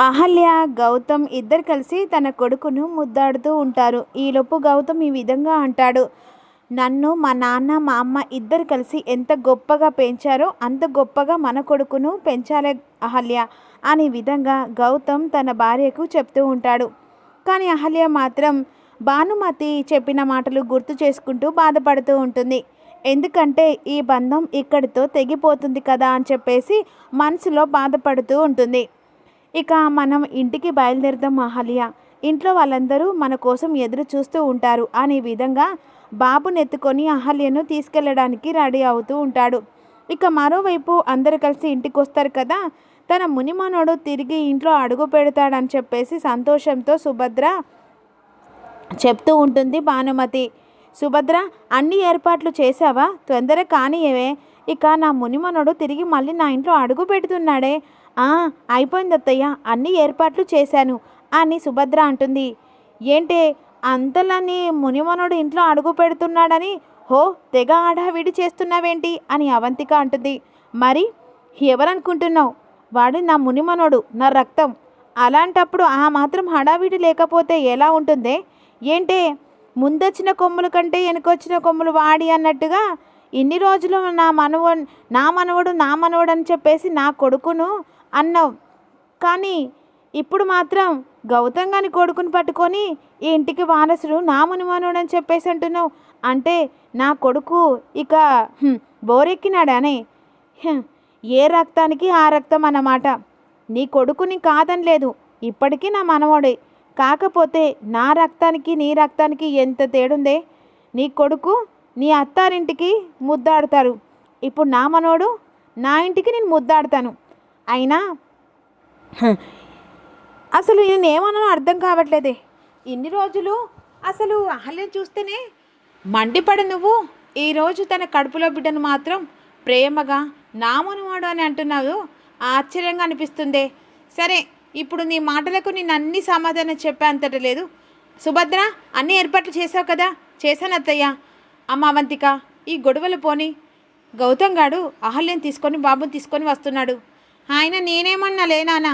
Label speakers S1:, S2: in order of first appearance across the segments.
S1: అహల్య, గౌతమ్ ఇద్దరు కలిసి తన కొడుకును ముద్దాడుతూ ఉంటారు. ఈలోపు గౌతమ్ ఈ విధంగా అంటాడు, నన్ను మా నాన్న మా అమ్మ ఇద్దరు కలిసి ఎంత గొప్పగా పెంచారో అంత గొప్పగా మన కొడుకును పెంచాలే అహల్య అనే విధంగా గౌతమ్ తన భార్యకు చెప్తూ ఉంటాడు. కానీ అహల్య మాత్రం భానుమతి చెప్పిన మాటలు గుర్తు చేసుకుంటూ బాధపడుతూ ఉంటుంది. ఎందుకంటే ఈ బంధం ఇక్కడితో తెగిపోతుంది కదా అని చెప్పేసి మనసులో బాధపడుతూ ఉంటుంది. ఇక మనం ఇంటికి బయలుదేరుదాం అహల్య, ఇంట్లో వాళ్ళందరూ మన కోసం ఎదురు చూస్తూ ఉంటారు అనే విధంగా బాబునెత్తుకొని అహల్యను తీసుకెళ్ళడానికి రెడీ అవుతూ ఉంటాడు. ఇక మరోవైపు అందరు కలిసి ఇంటికి వస్తారు కదా, తన మునిమనోడు తిరిగి ఇంట్లో అడుగు పెడతాడని చెప్పేసి సంతోషంతో సుభద్ర చెప్తూ ఉంటుంది భానుమతి. సుభద్ర, అన్ని ఏర్పాట్లు చేసావా? తొందర కానియవే, ఇక నా మునిమనోడు తిరిగి మళ్ళీ నా ఇంట్లో అడుగు పెడుతున్నాడే. అయిపోయింది అత్తయ్య, అన్ని ఏర్పాట్లు చేశాను అని సుభద్ర అంటుంది. ఏంటే అంతలా నీ మునిమనుడు ఇంట్లో అడుగు పెడుతున్నాడని హో తెగ హడావిడి చేస్తున్నావేంటి అని అవంతిక అంటుంది. మరి ఎవరనుకుంటున్నావు? వాడు నా మునిమనోడు, నా రక్తం. అలాంటప్పుడు ఆ మాత్రం హడావిడి లేకపోతే ఎలా ఉంటుందే? ఏంటే ముందొచ్చిన కొమ్ముల కంటే వెనుకొచ్చిన కొమ్ములు వాడి అన్నట్టుగా ఇన్ని రోజులు నా మనవడు అని చెప్పేసి నా కొడుకును అన్నావు. కానీ ఇప్పుడు మాత్రం గౌతమ్ గాని కొడుకుని పట్టుకొని ఈ ఇంటికి వారసుడు నా మునిమనుడు అని చెప్పేసి అంటున్నావు. అంటే నా కొడుకు ఇక బోరెక్కినాడానే. ఏ రక్తానికి ఆ రక్తం అన్నమాట. నీ కొడుకుని కాదనలేదు, ఇప్పటికీ నా మనవడే. కాకపోతే నా రక్తానికి నీ రక్తానికి ఎంత తేడుందే. నీ కొడుకు నీ అత్తారింటికి ముద్దాడుతారు, ఇప్పుడు నా మనోడు నా ఇంటికి నేను ముద్దాడుతాను. అయినా అసలు నేనేమన్నా అర్థం కావట్లేదే. ఇన్ని రోజులు అసలు అహల్యను చూస్తేనే మండిపడి నువ్వు ఈరోజు తన కడుపులో బిడ్డను మాత్రం ప్రేమగా నామనువాడు అని అంటున్నావు. ఆశ్చర్యంగా అనిపిస్తుందే. సరే, ఇప్పుడు నీ మాటలకు నేను అన్ని సమాధానం చెప్పేంతట లేదు. సుభద్ర, అన్ని ఏర్పాట్లు చేసావు కదా? చేశాను అత్తయ్య. అమ్మ అవంతిక, ఈ గొడవలు పోని. గౌతమ్ గాడు అహల్యను తీసుకొని బాబుని తీసుకొని వస్తున్నాడు. ఆయన నేనేమన్నా లేనానా?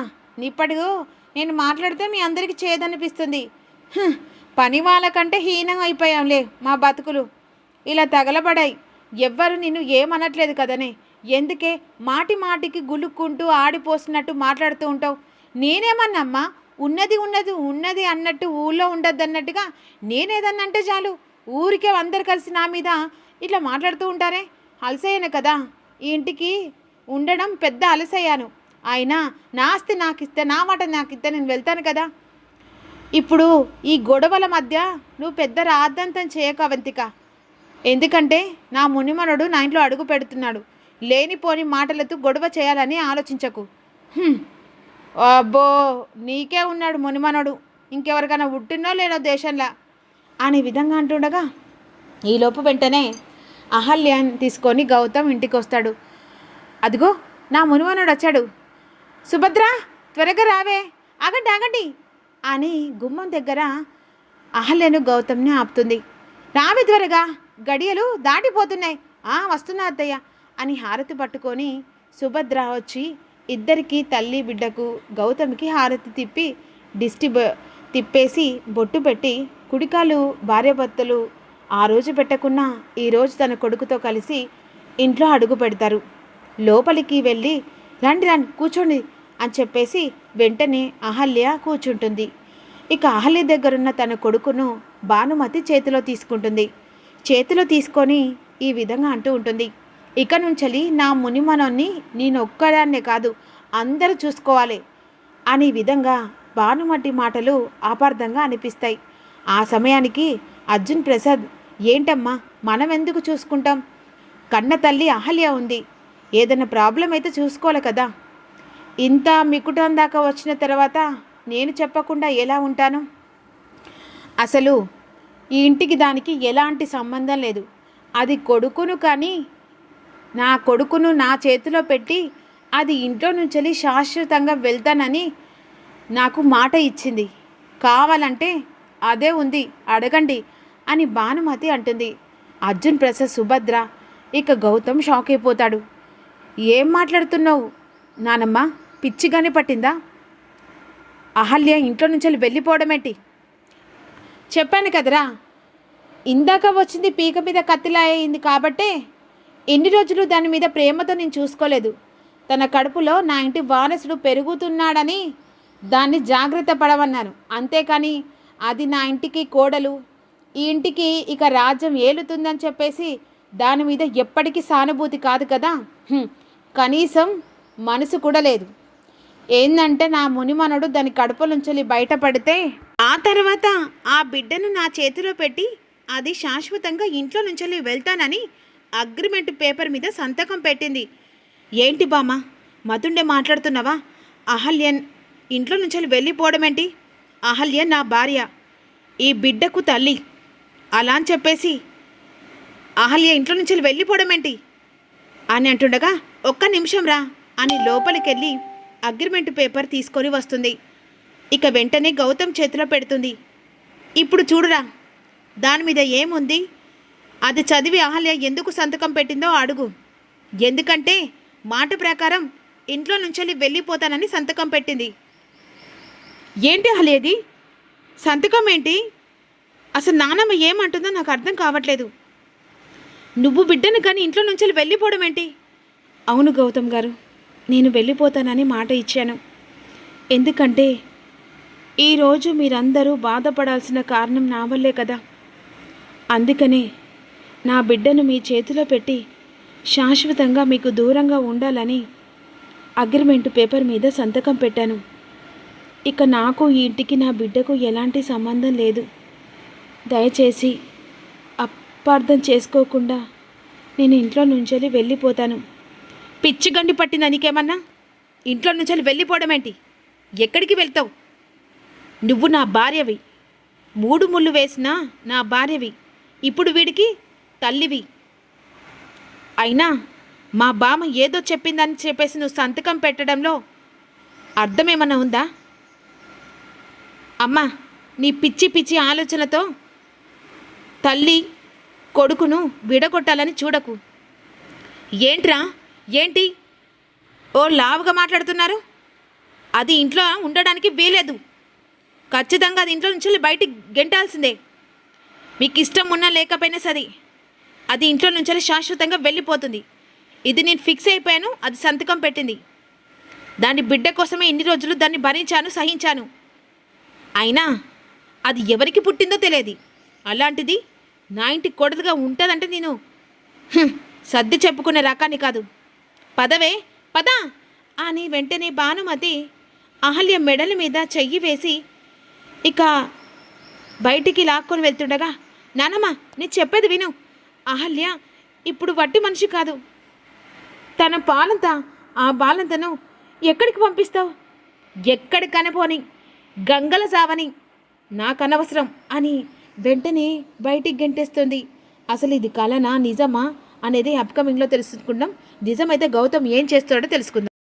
S1: ఇప్పటికూ నేను మాట్లాడితే మీ అందరికీ చేదనిపిస్తుంది. పని వాళ్ళకంటే హీనం అయిపోయాంలే మా బతుకులు. ఇలా తగలబడాయి. ఎవ్వరు నిన్ను ఏమనట్లేదు కదనే. ఎందుకే మాటి మాటికి గులుక్కుంటూ ఆడిపోసినట్టు మాట్లాడుతూ ఉంటావు? నేనేమన్నమ్మా? ఉన్నది అన్నట్టు ఊళ్ళో ఉండద్దన్నట్టుగా నేనేదన్నంటే చాలు ఊరికే అందరు కలిసి నా మీద ఇట్లా మాట్లాడుతూ ఉంటారే. అలసయ్యాను కదా, ఈ ఇంటికి ఉండడం పెద్ద అలసయ్యాను. అయినా నా ఆస్తి నాకు ఇస్తే, నా మాట నాకు ఇస్తే నేను వెళ్తాను కదా. ఇప్పుడు ఈ గొడవల మధ్య నువ్వు పెద్ద రాద్దంతం చేయకు అవంతిక. ఎందుకంటే నా మునిమనుడు నా ఇంట్లో అడుగు పెడుతున్నాడు. లేనిపోని మాటలతో గొడవ చేయాలని ఆలోచించకు. అబ్బో, నీకే ఉన్నాడు మునిమనుడు, ఇంకెవరికైనా పుట్టినో లేనో దేశంలో అనే విధంగా అంటుండగా ఈలోపు వెంటనే అహల్యని తీసుకొని గౌతమ్ ఇంటికి వస్తాడు. అదిగో నా మునిమనుడు వచ్చాడు. సుభద్ర, త్వరగా రావే, ఆగండి అని గుమ్మం దగ్గర అహల్యను గౌతమ్ని ఆపుతుంది. రావే త్వరగా, గడియలు దాటిపోతున్నాయి. వస్తున్నా అత్తయ్య అని హారతి పట్టుకొని సుభద్ర వచ్చి ఇద్దరికి, తల్లి బిడ్డకు గౌతమ్కి హారతి తిప్పి తిప్పేసి బొట్టు పెట్టి కుడికాలు భార్యాభర్తలు ఆ రోజు పెట్టకున్నా ఈరోజు తన కొడుకుతో కలిసి ఇంట్లో అడుగు పెడతారు. లోపలికి వెళ్ళి రండి కూర్చోండి అని చెప్పేసి వెంటనే అహల్య కూర్చుంటుంది. ఇక అహల్య దగ్గరున్న తన కొడుకును భానుమతి చేతిలో తీసుకుంటుంది. చేతిలో తీసుకొని ఈ విధంగా అంటూ ఉంటుంది, ఇక నుంచి నా మునిమనోన్ని నేను ఒక్కదాన్నే కాదు అందరూ చూసుకోవాలి అనే విధంగా భానుమతి మాటలు అపార్థంగా అనిపిస్తాయి. ఆ సమయానికి అర్జున్ ప్రసాద్, ఏంటమ్మా మనం ఎందుకు చూసుకుంటాం? కన్న తల్లి అహల్య ఉంది, ఏదైనా ప్రాబ్లం అయితే చూసుకోవాలి కదా. ఇంత మికుటం దాకా వచ్చిన తర్వాత నేను చెప్పకుండా ఎలా ఉంటాను? అసలు ఈ ఇంటికి దానికి ఎలాంటి సంబంధం లేదు. అది కొడుకును, కానీ నా కొడుకును నా చేతిలో పెట్టి అది ఇంట్లో నుంచి శాశ్వతంగా వెళ్తానని నాకు మాట ఇచ్చింది. కావాలంటే అదే ఉంది, అడగండి అని భానుమతి అంటుంది. అర్జున్ ప్రసాద్, సుభద్ర, ఇక గౌతమ్ షాక్ అయిపోతాడు. ఏం మాట్లాడుతున్నావు నానమ్మ? పిచ్చిగానే పట్టిందా? అహల్య ఇంట్లో నుంచి వెళ్ళిపోవడమేంటి? చెప్పాను కదరా, ఇందాక వచ్చింది పీక మీద కత్తిలా అయింది కాబట్టే ఎన్ని రోజులు దాని మీద ప్రేమతో నేను చూసుకోలేదు. తన కడుపులో నా ఇంటి వారసుడు పెరుగుతున్నాడని దాన్ని జాగ్రత్త పడవన్నాను. అంతేకాని అది నా ఇంటికి కోడలు, ఈ ఇంటికి ఇక రాజ్యం ఏలుతుందని చెప్పేసి దాని మీద ఎప్పటికీ సానుభూతి కాదు కదా. కనీసం మనసు కూడా లేదు. ఏందంటే నా మునిమనుడు దాని కడుపు నుంచి బయటపడితే ఆ తర్వాత ఆ బిడ్డను నా చేతిలో పెట్టి అది శాశ్వతంగా ఇంట్లో నుంచి వెళ్తానని అగ్రిమెంట్ పేపర్ మీద సంతకం పెట్టింది. ఏంటి బామ్మ, మతుండే మాట్లాడుతున్నావా? అహల్యన్ ఇంట్లో నుంచి వెళ్ళిపోవడం ఏంటి? అహల్య నా భార్య, ఈ బిడ్డకు తల్లి. అలా అని చెప్పేసి అహల్య ఇంట్లో నుంచి వెళ్ళిపోవడం ఏంటి అని అంటుండగా, ఒక్క నిమిషం రా అని లోపలికెళ్ళి అగ్రిమెంట్ పేపర్ తీసుకొని వస్తుంది. ఇక వెంటనే గౌతమ్ చేతిలో పెడుతుంది. ఇప్పుడు చూడురా, దాని మీద ఏముంది? అది చదివి అహల్య ఎందుకు సంతకం పెట్టిందో అడుగు. ఎందుకంటే మాట ప్రకారం ఇంట్లో నుంచి వెళ్ళిపోతానని సంతకం పెట్టింది. ఏంటి అహల్యది సంతకం ఏంటి? అసలు నానమ్మ ఏమంటుందో నాకు అర్థం కావట్లేదు. నువ్వు బిడ్డను కానీ ఇంట్లో నుంచి వెళ్ళిపోవడం ఏంటి? అవును గౌతమ్ గారు, నేను వెళ్ళిపోతానని మాట ఇచ్చాను. ఎందుకంటే ఈరోజు మీరందరూ బాధపడాల్సిన కారణం నా వల్లే కదా. అందుకనే నా బిడ్డను మీ చేతిలో పెట్టి శాశ్వతంగా మీకు దూరంగా ఉండాలని అగ్రిమెంట్ పేపర్ మీద సంతకం పెట్టాను. ఇక నాకు ఈ ఇంటికి నా బిడ్డకు ఎలాంటి సంబంధం లేదు. దయచేసి అపార్థం చేసుకోకుండా నేను ఇంట్లో నుంచి వెళ్ళిపోతాను. పిచ్చిగండి పట్టిందా నీకేమన్నా? ఇంట్లో నుంచి వెళ్ళిపోవడం ఏంటి? ఎక్కడికి వెళ్తావు? నువ్వు నా భార్యవి, 3 ముళ్ళు వేసినా నా భార్యవి. ఇప్పుడు వీడికి తల్లివి. అయినా మా బామ్మ ఏదో చెప్పిందని చెప్పేసి నువ్వు సంతకం పెట్టడంలో అర్థమేమన్నా ఉందా? అమ్మా, నీ పిచ్చి పిచ్చి ఆలోచనతో తల్లి కొడుకును విడగొట్టాలని చూడకు. ఏంట్రా, ఏంటి ఓ లావుగా మాట్లాడుతున్నారు? అది ఇంట్లో ఉండడానికి వీలేదు. ఖచ్చితంగా అది ఇంట్లో నుంచి బయటికి గెంటాల్సిందే. మీకు ఇష్టం ఉన్నా లేకపోయినా సరే అది ఇంట్లో నుంచి శాశ్వతంగా వెళ్ళిపోతుంది. ఇది నేను ఫిక్స్ అయిపోయాను. అది సంతకం పెట్టింది. దాని బిడ్డ కోసమే ఇన్ని రోజులు దాన్ని భరించాను, సహించాను. అయినా అది ఎవరికి పుట్టిందో తెలియదు. అలాంటిది నా ఇంటి కొడుకుగా ఉంటుందంటే నేను సర్ది చెప్పుకునే రకాన్ని కాదు. పదవే పద అని వెంటనే భానుమతి అహల్య మెడల మీద చెయ్యి వేసి ఇక బయటికి లాక్కొని వెళ్తుండగా, నానమ్మ నేను చెప్పేది విను. అహల్య ఇప్పుడు వట్టి మనిషి కాదు. తన పాలంతా ఆ బాలంతను ఎక్కడికి పంపిస్తావు? ఎక్కడికని పోని, గంగల సావని, నాకనవసరం అని వెంటనే బయటికి గెంటేస్తుంది. అసలు ఇది కలనా నిజమా అనేది అప్కమింగ్లో తెలుసుకుందాం. నిజమైతే గౌతమ్ ఏం చేస్తాడో తెలుసుకుందాం.